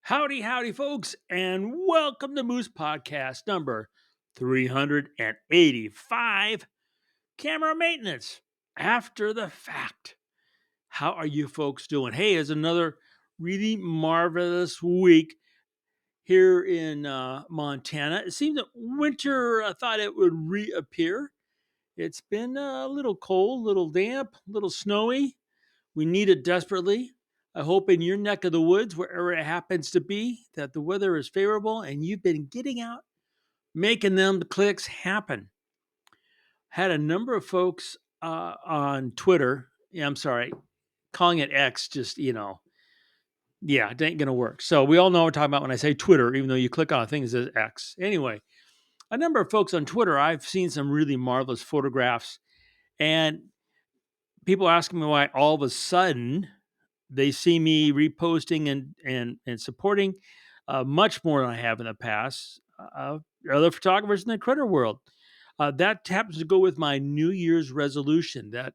Howdy, howdy, folks, and welcome to Moose Podcast number 385 Camera Maintenance After the Fact. How are you folks doing? Hey, it's another really marvelous week here in Montana. It seems that winter, I thought it would reappear. It's been a little cold, a little damp, a little snowy. We need it desperately. I hope in your neck of the woods, wherever it happens to be, that the weather is favorable and you've been getting out, making them clicks happen. Had a number of folks on Twitter. Yeah, I'm sorry, calling it X. Yeah, it ain't gonna work. So we all know what I'm talking about when I say Twitter, even though you click on a thing that says X. Anyway, a number of folks on Twitter. I've seen some really marvelous photographs, and people asking me why all of a sudden they see me reposting and supporting much more than I have in the past. Other photographers in the critter world. That happens to go with my New Year's resolution that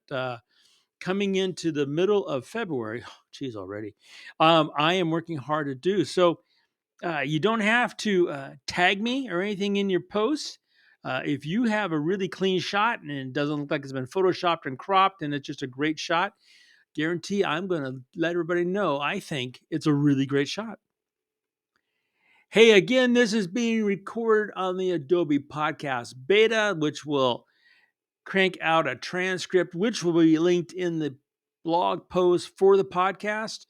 coming into the middle of February, geez, already, I am working hard to do. So you don't have to tag me or anything in your posts. If you have a really clean shot and it doesn't look like it's been photoshopped and cropped and it's just a great shot, guarantee I'm going to let everybody know I think it's a really great shot. Hey, again, this is being recorded on the Adobe Podcast Beta, which will crank out a transcript, which will be linked in the blog post for the podcast.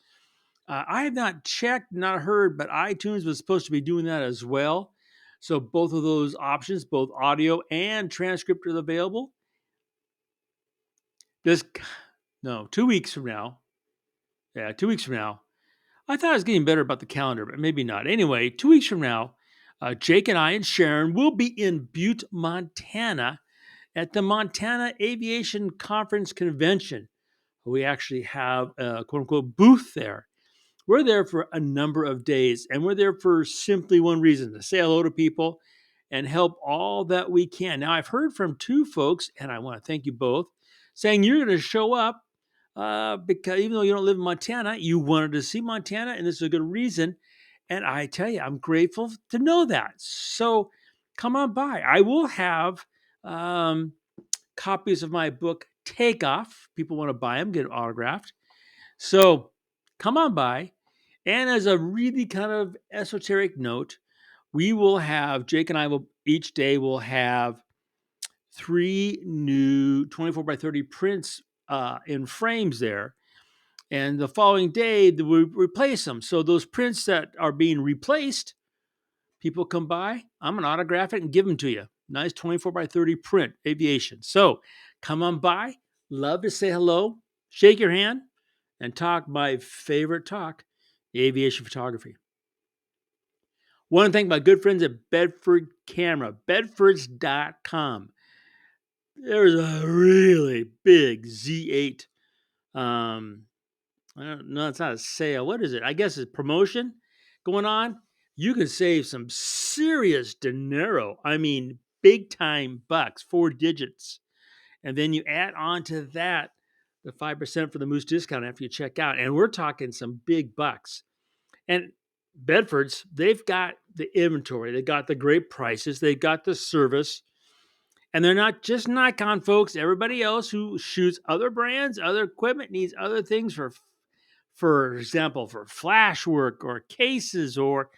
I have not checked, not heard, but iTunes was supposed to be doing that as well. So both of those options, both audio and transcript, are available. This, no, 2 weeks from now. Yeah, 2 weeks from now. I thought I was getting better about the calendar, but maybe not. Anyway, 2 weeks from now, Jake and I and Sharon will be in Butte, Montana at the Montana Aviation Conference Convention. We actually have a quote unquote booth there. We're there for a number of days, and we're there for simply one reason: to say hello to people and help all that we can. Now, I've heard from two folks, and I want to thank you both, saying you're going to show up because even though you don't live in Montana, you wanted to see Montana, and this is a good reason. And I tell you, I'm grateful to know that. So come on by. I will have um, copies of my book, Takeoff. People want to buy them, get them autographed. So come on by. And as a really kind of esoteric note, we will have, Jake and I will each day will have three new 24 by 30 prints in frames there. And the following day, we replace them. So those prints that are being replaced, people come by, I'm going to autograph it and give them to you. Nice 24 by 30 print, aviation. So come on by. Love to say hello, shake your hand, and talk my favorite talk, the aviation photography. Want to thank my good friends at Bedford Camera, bedfords.com. There's a really big Z8. I don't know, it's not a sale. What is it? I guess it's promotion going on. You can save some serious dinero. I mean, big time bucks, 4 digits. And then you add on to that the 5% for the Moose discount after you check out. And we're talking some big bucks. And Bedford's, they've got the inventory, they got the great prices, they got the service, and they're not just Nikon folks. Everybody else who shoots other brands, other equipment needs other things for example, for flash work or cases or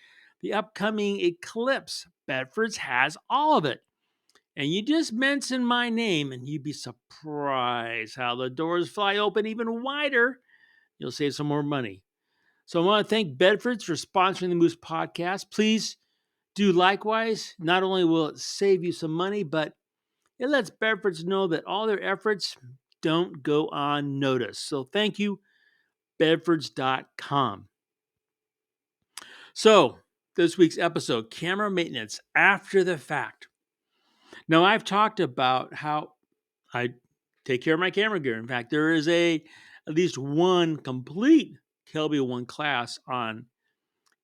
the upcoming eclipse. Bedford's has all of it. And you just mention my name, and you'd be surprised how the doors fly open even wider. You'll save some more money. So I want to thank Bedford's for sponsoring the Moose Podcast. Please do likewise. Not only will it save you some money, but it lets Bedford's know that all their efforts don't go unnoticed. So thank you, bedfords.com. So this week's episode, camera maintenance after the fact. Now, I've talked about how I take care of my camera gear. In fact, there is at least one complete Kelby One class on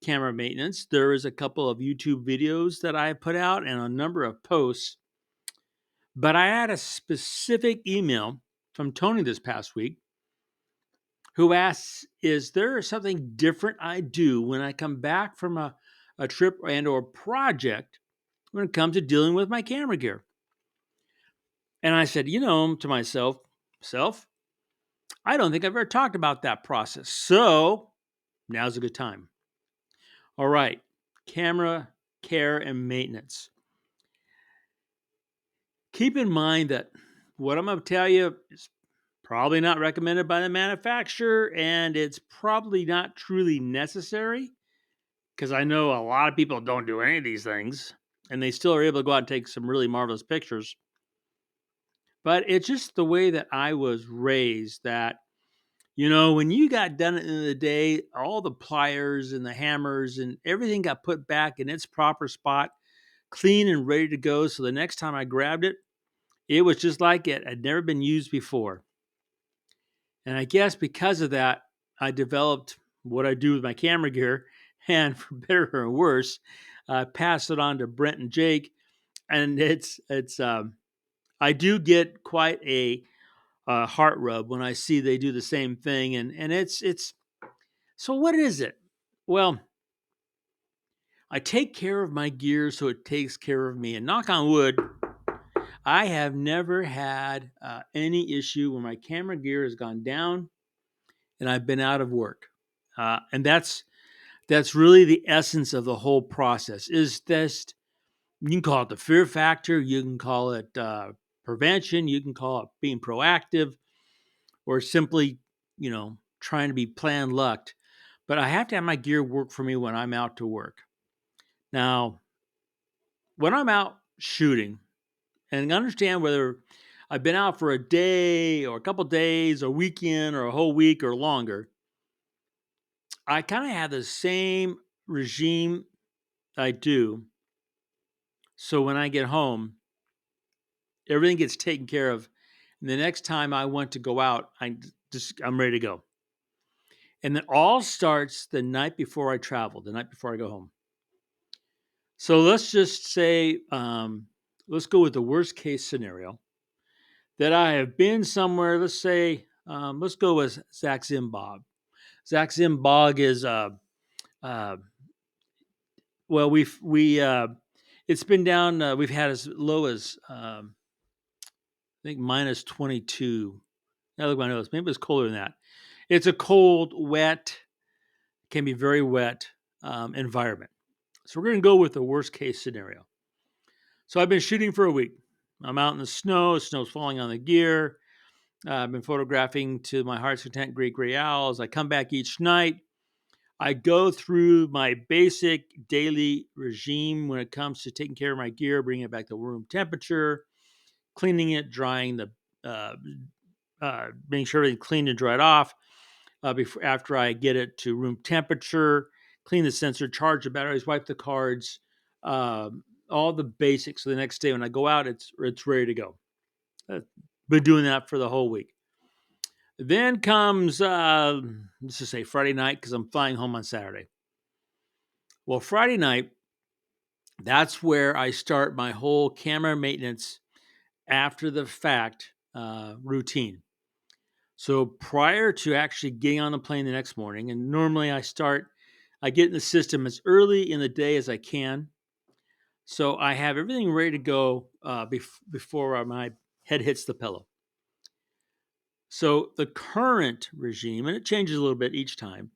camera maintenance. There is a couple of YouTube videos that I put out and a number of posts. But I had a specific email from Tony this past week who asks, is there something different I do when I come back from a trip and or project when it comes to dealing with my camera gear? And I said, to myself, I don't think I've ever talked about that process. So now's a good time. All right, camera care and maintenance. Keep in mind that what I'm going to tell you is probably not recommended by the manufacturer, and it's probably not truly necessary because I know a lot of people don't do any of these things and they still are able to go out and take some really marvelous pictures. But it's just the way that I was raised that, when you got done at the end of the day, all the pliers and the hammers and everything got put back in its proper spot, clean and ready to go. So the next time I grabbed it, it was just like it had never been used before. And I guess because of that, I developed what I do with my camera gear. And for better or worse, I passed it on to Brent and Jake. And I do get quite a heart rub when I see they do the same thing. And it's so what is it? Well, I take care of my gear so it takes care of me. And knock on wood, I have never had any issue where my camera gear has gone down and I've been out of work. And that's really the essence of the whole process. Is this, you can call it the fear factor, you can call it prevention, you can call it being proactive, or simply, trying to be plan lucked. But I have to have my gear work for me when I'm out to work. Now, when I'm out shooting, and understand whether I've been out for a day or a couple days, a weekend, or a whole week or longer, I kind of have the same regime I do. So when I get home, everything gets taken care of. And the next time I want to go out, I'm ready to go. And then all starts the night before I travel, the night before I go home. So let's just say, let's go with the worst case scenario that I have been somewhere. Let's say, let's go with Zach-Zim Bog. Zach-Zim Bog is, uh, well, it's been down. We've had as low as I think minus 22. Now look at my nose. Maybe it's colder than that. It's a cold, wet, can be very wet environment. So we're going to go with the worst case scenario. So I've been shooting for a week. I'm out in the snow. Snow's falling on the gear. I've been photographing to my heart's content great gray owls. I come back each night. I go through my basic daily regime when it comes to taking care of my gear, bringing it back to room temperature, cleaning it, drying making sure everything's cleaned and dried off after I get it to room temperature, clean the sensor, charge the batteries, wipe the cards, all the basics. So the next day when I go out, it's ready to go. I've been doing that for the whole week. Then comes, let's just say Friday night, because I'm flying home on Saturday. Well, Friday night, that's where I start my whole camera maintenance after the fact routine. So prior to actually getting on the plane the next morning, and normally I get in the system as early in the day as I can. So I have everything ready to go before my head hits the pillow. So the current regime, and it changes a little bit each time.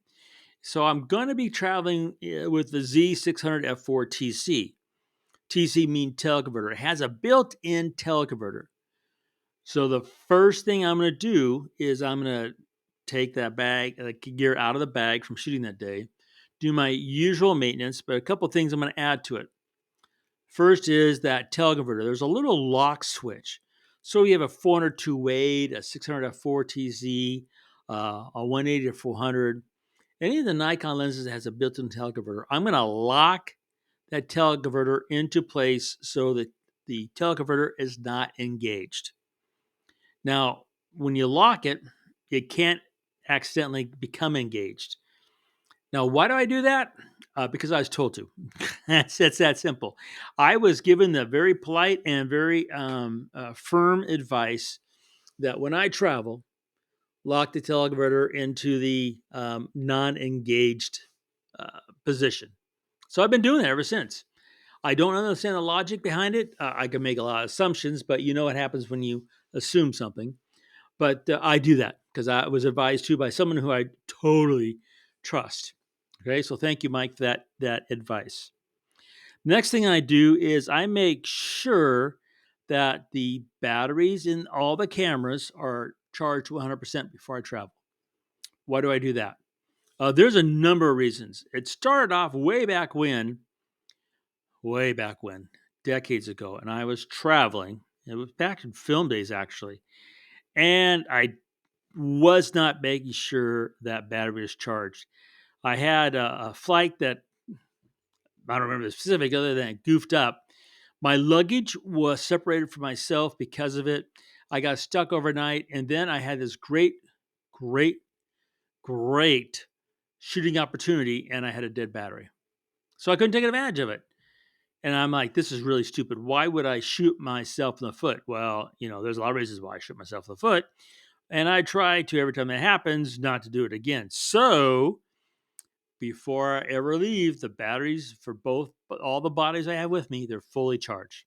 So I'm going to be traveling with the Z600F4 TC. TC means teleconverter. It has a built-in teleconverter. So the first thing I'm going to do is I'm going to take that gear out of the bag from shooting that day, do my usual maintenance, but a couple of things I'm going to add to it. First is that teleconverter. There's a little lock switch. So you have a 402 weight, a 600F4 TZ, a 180 to 400. Any of the Nikon lenses that has a built-in teleconverter, I'm going to lock that teleconverter into place so that the teleconverter is not engaged. Now, when you lock it, it can't accidentally become engaged. Now, why do I do that? Because I was told to. It's that simple. I was given the very polite and very firm advice that when I travel, lock the teleconverter into the non-engaged position. So I've been doing that ever since. I don't understand the logic behind it. I can make a lot of assumptions, but you know what happens when you assume something. But I do that because I was advised to by someone who I totally trust. Okay, so thank you, Mike, for that advice. Next thing I do is I make sure that the batteries in all the cameras are charged 100% before I travel. Why do I do that? There's a number of reasons. It started off way back when, decades ago, and I was traveling. It was back in film days, actually. And I was not making sure that battery was charged. I had a flight that I don't remember the specific other than it goofed up. My luggage was separated from myself because of it. I got stuck overnight, and then I had this great, great shooting opportunity, and I had a dead battery. So I couldn't take advantage of it. And I'm like, this is really stupid. Why would I shoot myself in the foot? Well, there's a lot of reasons why I shoot myself in the foot. And I try to, every time that happens, not to do it again. So before I ever leave, the batteries for all the bodies I have with me, they're fully charged.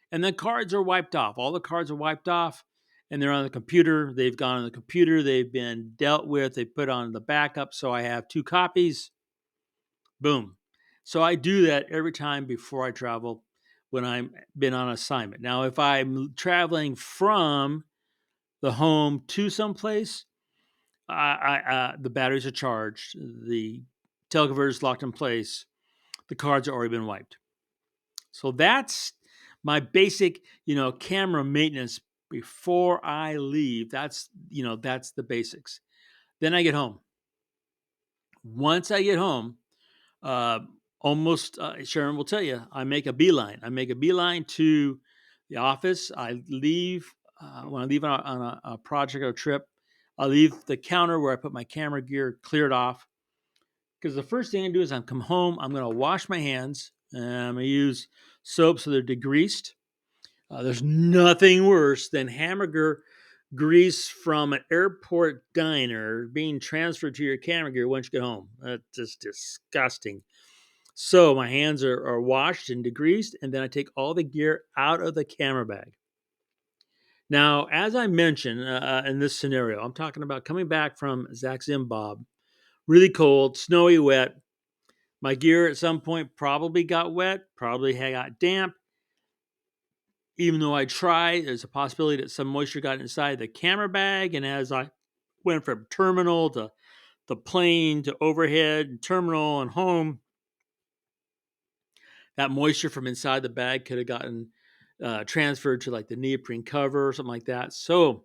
And the cards are wiped off. All the cards are wiped off and they're on the computer. They've gone on the computer. They've been dealt with. They put on the backup. So I have 2 copies. Boom. So I do that every time before I travel when I'm been on assignment. Now, if I'm traveling from the home to someplace, the batteries are charged, the teleconverter is locked in place, the cards have already been wiped. So that's my basic, camera maintenance before I leave. That's the basics. Then I get home. Once I get home, uh, almost Sharon will tell you, I make a beeline. I make a beeline to the office. I leave when I leave on a project or a trip. I leave the counter where I put my camera gear cleared off because the first thing I do is I come home. I'm going to wash my hands. And I'm going to use soap so they're degreased. There's nothing worse than hamburger grease from an airport diner being transferred to your camera gear once you get home. That's just disgusting. So my hands are washed and degreased, and then I take all the gear out of the camera bag. Now, as I mentioned in this scenario, I'm talking about coming back from Zach Zimbob, really cold, snowy, wet. My gear at some point probably got wet, probably got damp. Even though I tried, there's a possibility that some moisture got inside the camera bag. And as I went from terminal to the plane to overhead, terminal and home, that moisture from inside the bag could have gotten transferred to like the neoprene cover or something like that. So,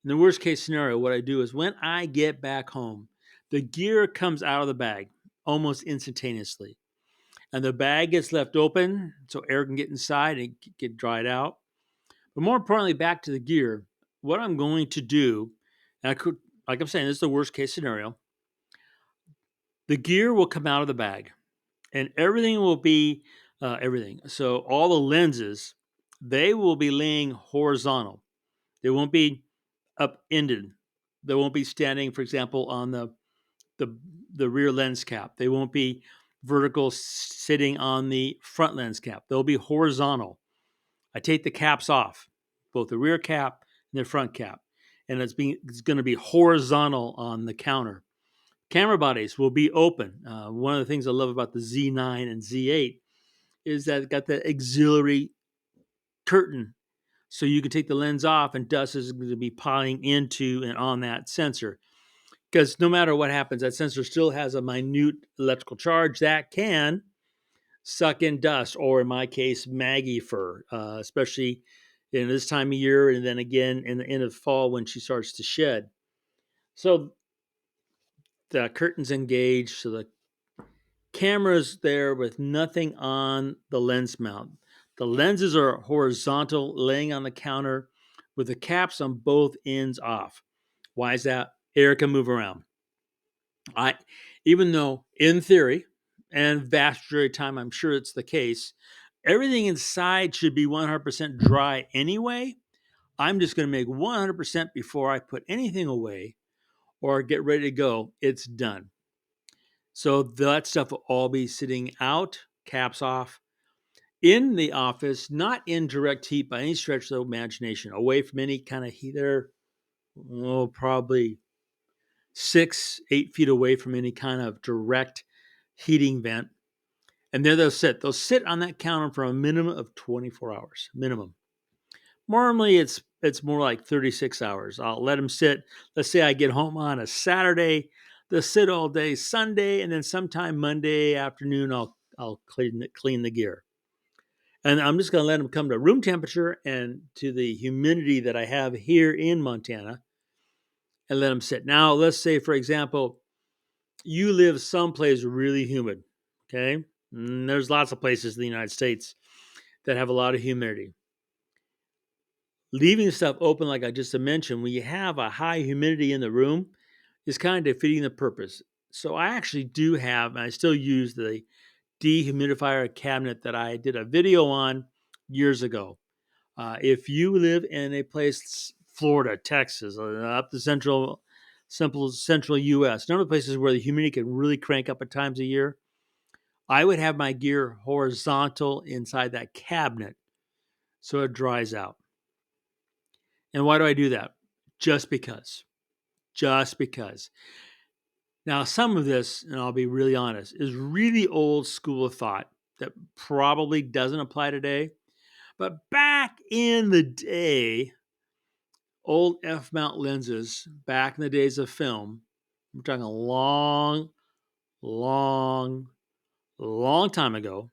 in the worst case scenario, what I do is when I get back home, the gear comes out of the bag almost instantaneously. And the bag gets left open so air can get inside and get dried out. But more importantly, back to the gear, what I'm going to do, and I could, like I'm saying, this is the worst case scenario. The gear will come out of the bag and everything will be everything. So all the lenses, they will be laying horizontal. They won't be up-ended. They won't be standing, for example, on the, the rear lens cap. They won't be vertical sitting on the front lens cap. They'll be horizontal. I take the caps off, both the rear cap and the front cap, and it's going to be horizontal on the counter. Camera bodies will be open. One of the things I love about the Z9 and Z8 is that it got the auxiliary curtain, so you can take the lens off and dust is going to be piling into and on that sensor. Because no matter what happens, that sensor still has a minute electrical charge that can suck in dust, or in my case, Maggie fur, especially in this time of year, and then again in the end of fall when she starts to shed. So the curtain's engaged, so the camera's there with nothing on the lens mount. The lenses are horizontal, laying on the counter with the caps on both ends off. Why is that? Air can move around. Even though in theory and vast majority of time, I'm sure it's the case, everything inside should be 100% dry anyway. I'm just going to make 100% before I put anything away or get ready to go. It's done. So that stuff will all be sitting out, caps off, in the office, not in direct heat by any stretch of the imagination, away from any kind of heat. They're probably 6-8 feet away from any kind of direct heating vent. And there they'll sit. They'll sit on that counter for a minimum of 24 hours, minimum. Normally, it's more like 36 hours. I'll let them sit. Let's say I get home on a Saturday. They'll sit all day Sunday, and then sometime Monday afternoon, I'll clean the gear. And I'm just going to let them come to room temperature and to the humidity that I have here in Montana, and let them sit. Now, let's say, for example, you live someplace really humid. Okay, and there's lots of places in the United States that have a lot of humidity. Leaving stuff open, like I just mentioned, when you have a high humidity in the room, is kind of defeating the purpose. So I actually do have, and I still use the dehumidifier cabinet that I did a video on years ago. If you live in a place, Florida, Texas, up the central U.S., number of places where the humidity can really crank up at times a year, I would have my gear horizontal inside that cabinet so it dries out. And why do I do that? Just because. Just because. Now, some of this, and I'll be really honest, is really old school of thought that probably doesn't apply today. But back in the day, old F-mount lenses, back in the days of film, we're talking a long, long, long time ago,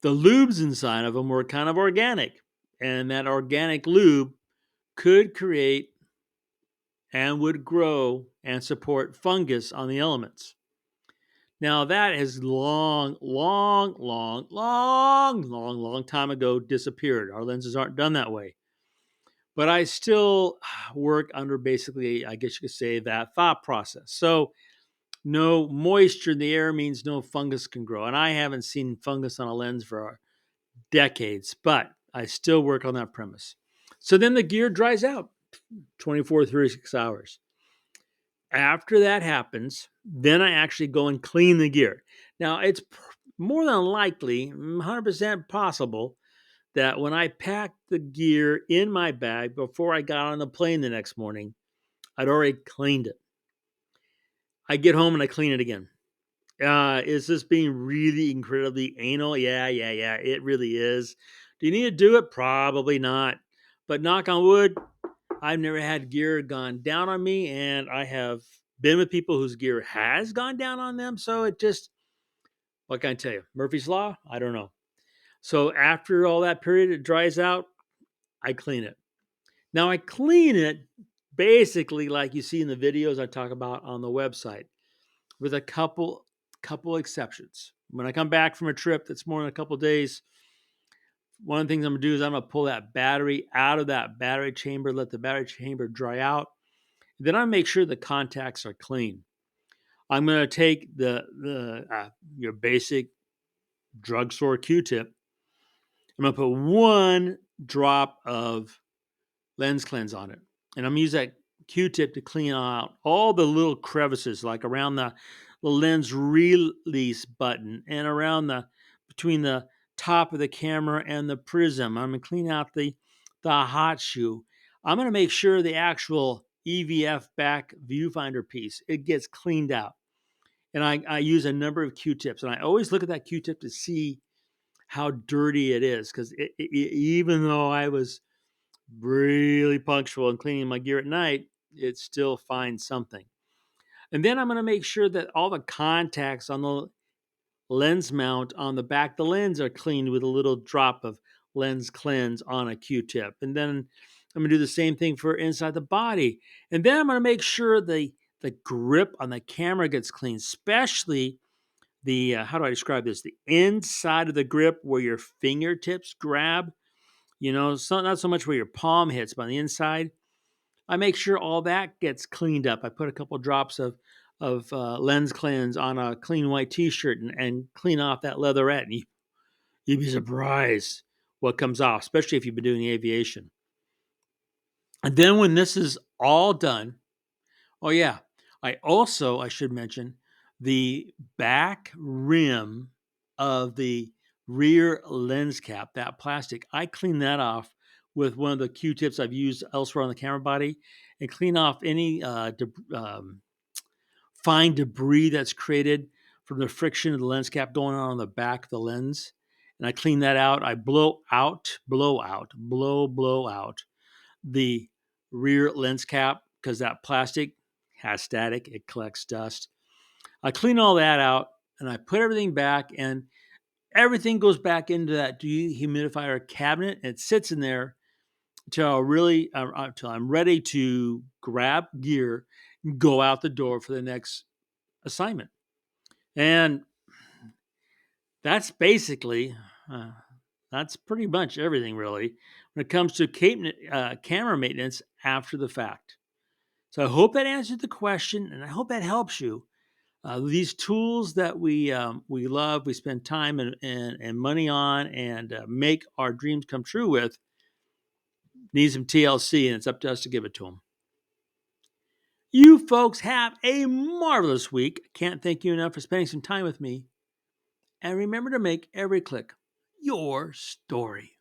the lubes inside of them were kind of organic. And that organic lube could create and would grow and support fungus on the elements. Now, that has long time ago disappeared. Our lenses aren't done that way. But I still work under basically, I guess you could say, that thought process. So, no moisture in the air means no fungus can grow. And I haven't seen fungus on a lens for decades, but I still work on that premise. So then the gear dries out 24, 36 hours. After that happens, then I actually go and clean the gear. Now, it's more than likely, 100% possible, that when I packed the gear in my bag before I got on the plane the next morning, I'd already cleaned it. I get home and I clean it again. Is this being really incredibly anal? Yeah, it really is. Do you need to do it? Probably not. But knock on wood, I've never had gear gone down on me, and I have been with people whose gear has gone down on them. So it just, what can I tell you? Murphy's Law? I don't know. So after all that period, it dries out, I clean it. Now I clean it basically like you see in the videos I talk about on the website, with a couple exceptions. When I come back from a trip that's more than a couple days, one of the things I'm gonna do is I'm gonna pull that battery out of that battery chamber, let the battery chamber dry out. Then I make sure the contacts are clean. I'm gonna take your basic drugstore Q-tip. I'm gonna put one drop of lens cleanse on it, and I'm gonna use that Q-tip to clean out all the little crevices, like around the lens release button and around between the top of the camera and the prism. I'm gonna clean out the hot shoe. I'm gonna make sure the actual EVF back viewfinder piece, it gets cleaned out. And I use a number of Q-tips, and I always look at that Q-tip to see how dirty it is, because even though I was really punctual in cleaning my gear at night, it still finds something. And then I'm going to make sure that all the contacts on the lens mount on the back of the lens are cleaned with a little drop of lens cleanse on a Q-tip. And then I'm going to do the same thing for inside the body. And then I'm going to make sure the grip on the camera gets clean, especially the, how do I describe this? The inside of the grip where your fingertips grab, not so much where your palm hits, but on the inside. I make sure all that gets cleaned up. I put a couple drops of lens cleanse on a clean white T-shirt and clean off that leatherette. And you'd be surprised what comes off, especially if you've been doing aviation. And then when this is all done, oh yeah, I should mention the back rim of the rear lens cap, that plastic. I clean that off with one of the Q-tips I've used elsewhere on the camera body, and clean off any fine debris that's created from the friction of the lens cap going on the back of the lens. And I clean that out. I blow out the rear lens cap because that plastic has static, it collects dust. I clean all that out and I put everything back, and everything goes back into that dehumidifier cabinet. And it sits in there until I'm ready to grab gear and go out the door for the next assignment. And that's basically that's pretty much everything really when it comes to camera maintenance after the fact. So I hope that answered the question, and I hope that helps you. These tools that we love, we spend time and money on, and make our dreams come true with, need some TLC, and it's up to us to give it to them. You folks have a marvelous week. Can't thank you enough for spending some time with me. And remember to make every click your story.